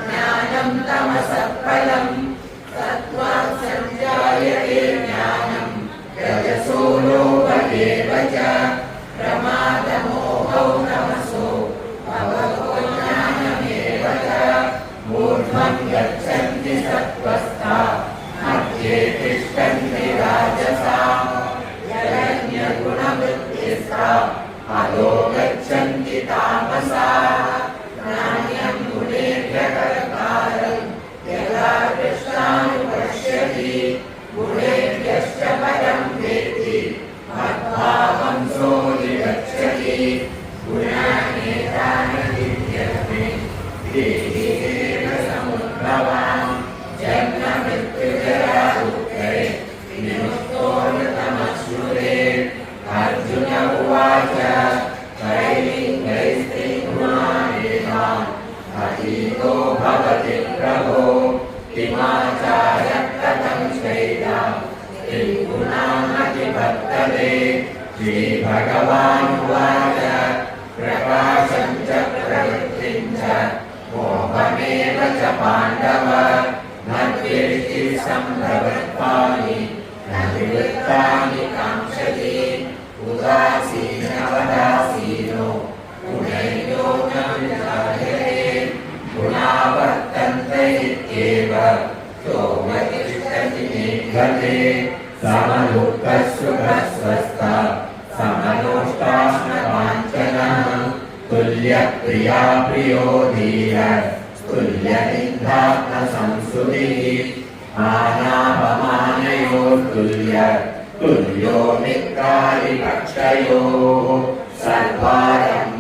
ज्ञानं तमसः फलं सत्त्वात् सञ्जायते ज्ञानं रजसो लोभ एव च प्रमादमोहौ तमसो भवतो ज्ञानमेव च ऊर्ध्वं गच्छन्ति सत्त्वस्था मध्ये तिष्ठन्ति राजसाः जगन्यगुणवृत्तिस्था अधो गच्छन्ति तामसाः नान्यं गुणेभ्यः यदा कृष्णानुपश्यति गुणेभ्यश्च परं वेत्ति मद्भावं सोऽधिगच्छति गुणानेतानतीत्यस्मे देहि देव समुद्भवान् जन्म मृत्युजरा दुःखे विमुक्तोऽमृतमश्नुते अर्जुन उवाच कैलिङ्गैस्त्रिगुणानेतान् अतीतो भवति प्रभो किमाचार्य कथं चैता किं गुणामतिवर्तते श्रीभगवानुवाच प्रकाशं च प्रवृत्तिं च मोहमेव च पाण्डव न द्वेष्टि सम्प्रवृत्तानि न निवृत्तानि काङ्क्षति उदासीनवदासीनो गुणैर्यो न विजायते गुणावर्तन्ते इत्येव सोमतिष्ठति निघ्नते समदुःखसुखस्वस्थः समलोष्टाश्मकाञ्चनः तुल्यप्रिया प्रियो धीरः तुल्यनिन्दात्मसंस्तुतिः मानापमानयोस्तुल्यः तुल्यो मित्रारिपक्षयोः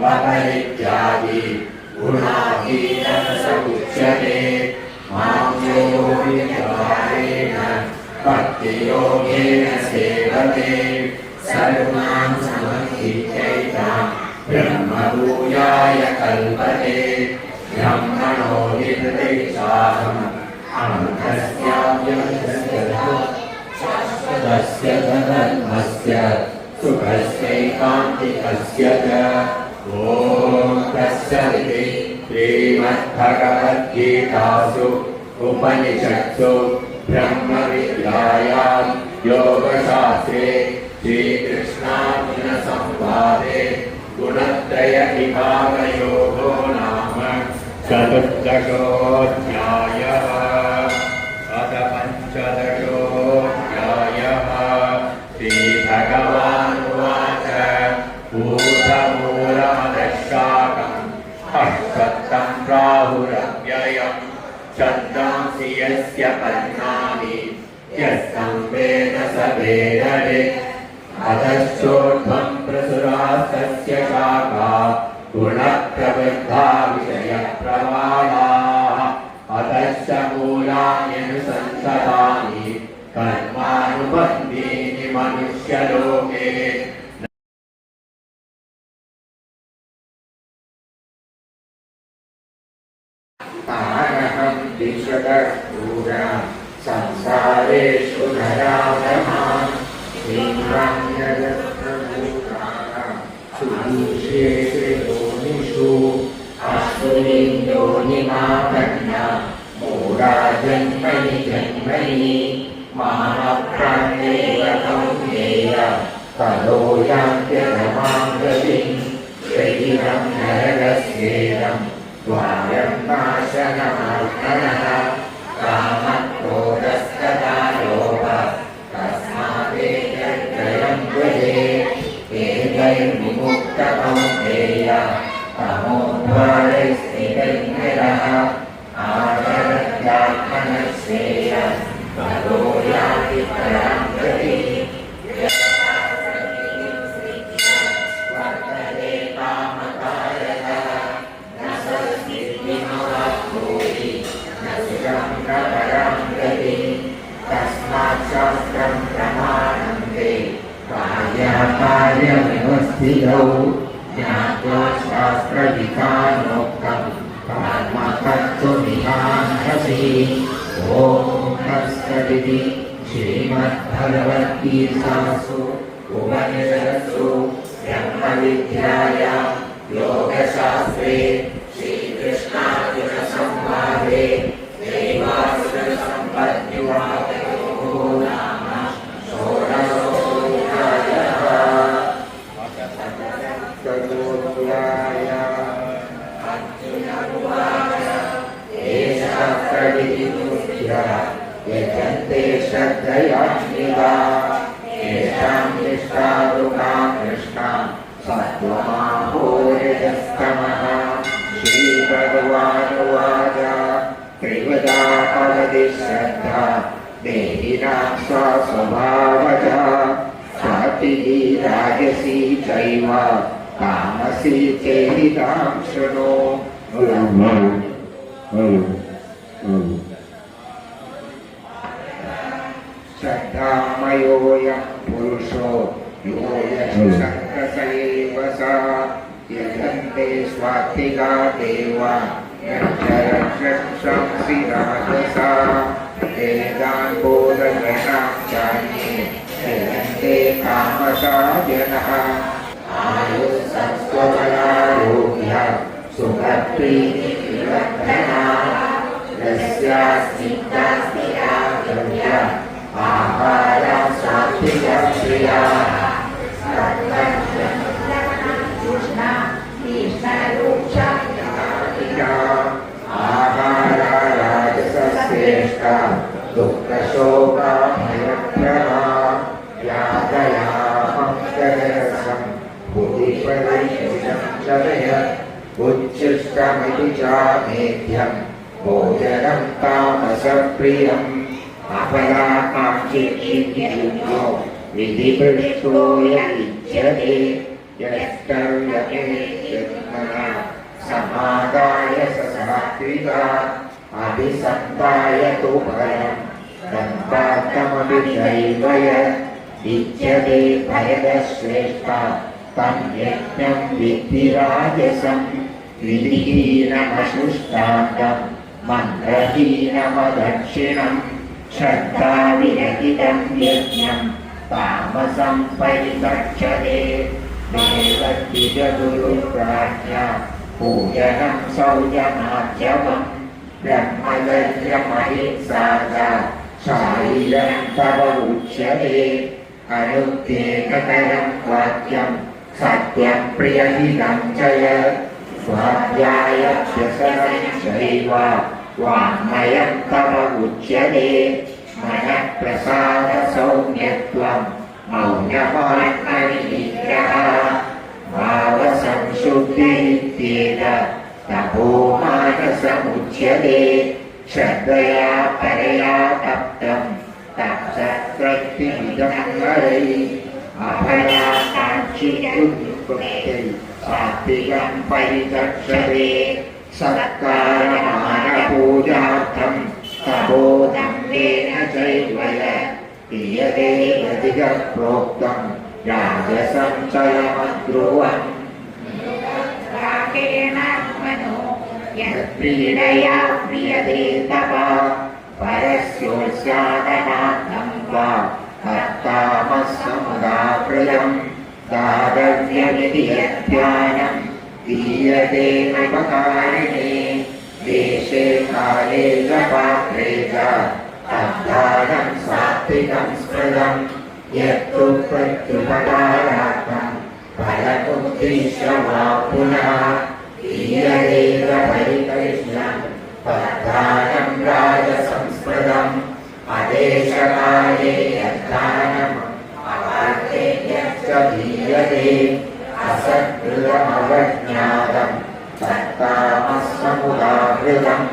सर्वारम्भपरित्यागी गुणाहीनः स उच्यते मां यो विहारेण भक्तियोगेन सेवते सर्वान् समतीत्यैतां ब्रह्मभूयाय कल्पते ब्रह्मणो निर्देशाहम् तस्य धर्मस्य सुखस्यैकान्तिकस्य च ॐ तत्सदिति श्रीमद्भगवद्गीतासु उपनिषत्सु ब्रह्मविद्यायां योगशास्त्रे श्रीकृष्णार्जुनसंवादे गुणत्रयविभागयोगो नाम चतुर्दशोऽध्यायः अथ पञ्चदशोऽध्यायः श्रीभगवानुवाच ऊर्ध्वमूलमधःशाखम् अश्वत्थं प्राहुरव्ययम् छन्दांसि यस्य पद्मानि यस्तं वेद स वेदवित् अधश्चोर्ध्वं प्रसुरास्तस्य शाखा गुणप्रवृद्धा विषयप्रवालाः अधश्च मूलान्यनुसन्ततानि कर्मानुबन्धीनि मनुष्यलोके तारहं विश्वकर्पूरा संसारेषु नराधमान् सुदूष्येषु योनिषु अश्विनीं योनिमापन्ना मूढा जन्मनि जन्मनि मामप्राण्येव कौन्तेय ततो यान्त्यधमां गतिं शरीरं नरकस्येदं द्वारं नाशनमात्मनः कामक्रोधस्तथा लोभः तस्मादेतत्रयं भजेत् एतैर्विमुक्तः कौन्तेय तमोद्वारैस्थितैर्निरः आचरत्यात्मनः श्रेयः ततो याति परां गतिः वर्तते कामकारतः न संसिद्धिमवाप्नोति न सुखं न परां गतिः तस्मात् शास्त्रं प्रमाणं ते कार्यकार्यव्यवस्थितौ ज्ञात्वा शास्त्रविधानोक्तं कर्म कर्तुमिहार्हसि ॐ तत्सदिति श्रीमद्भगवद्गीतासु उपनिषत्सु ब्रह्मविद्यायां योगशास्त्रे श्रीकृष्णार्जुनसंवादे श्रद्धयान्विता येषां निष्ठावृता कृष्णा सत्त्वमाहोरजस्तमः श्रीभगवानुवाच त्रिविधा भवति श्रद्धा देहिनां सा स्वभावजा सात्विकी राजसी चैव तामसी चेदितां शृणु श्रद्धामयोऽयं पुरुषो यो यशस्कस एव सा यजन्ते स्वात्विका देवा यक्षरक्षंसि राजसा वेदान् बोधगणां चान्ये यजन्ते तामसा जनः आयुस्सत्त्वबलारोग्य सुखप्रीतिविवर्धना यस्या स्निग्धा स्थिरा द्रव्या आहारा सात्विका प्रिया आहारा राजसश्रेष्ठा दुःखशोकाभयप्रदा यादयामं बुद्धिपरिशुषं चलय उच्छिष्टमिति चामेध्यं भोजनं तामसप्रियम् अपराकाङ्क्षितो विधिपृष्टो युज्यते यष्टर्यते जन्मना समादाय स सात्विका अभिसन्धाय तु फलं दन्तार्थमपि चैव यद् भयदश्रेष्ठा तं यज्ञं विद्धि राजसं विधिहीनमशुष्टाङ्गं मन्त्रहीनमदक्षिणम् श्रद्धाविरहितं यज्ञं तामसं परिकक्षते देवद्विजगुरुप्राज्ञा पूजनं सौजमार्जवं ब्रह्मचर्यमहिंसा शारीरं तव उच्यते अनुद्वेगकरं वाक्यं सत्यं प्रियहितं च यत् स्वाध्यायाभ्यसनं चैव वाङ्मयं तव उच्यते मनःप्रसादसौम्यत्वं मौनमात्मनिग्रहः भावसंशुद्धिरित्येत तपोमानसमुच्यते श्रद्धया परया तप्तं तत्सत्कृत्यमिदं हरै अपराकाङ्क्षितुर्युक्तै सात्विकं परिचक्षते सत्कारमानपूजार्थं तपोदम्भेन चैव क्रियते प्रतिगः प्रोक्तं राजसं चलमध्रुवम् यत्पीडया क्रियते तपः परस्योत्सादनार्थं वा तत्तामसमुदाहृतं दातव्यमिति यद्ध्यानं दीयते उपकारिणे देशे काले च पात्रे च तद्दानं सात्विकं स्मृतं यत्तु प्रत्युपकारार्थं फलमुद्दिश्य वा पुनः दीयते परिकरिष्यं तद्दानं राजसंस्मृतम् अदेशकाले यद्दानम् अवार्तेभ्यश्च दीयते असत्कृतमवज्ञातं तत्तामसमुदाहृतम्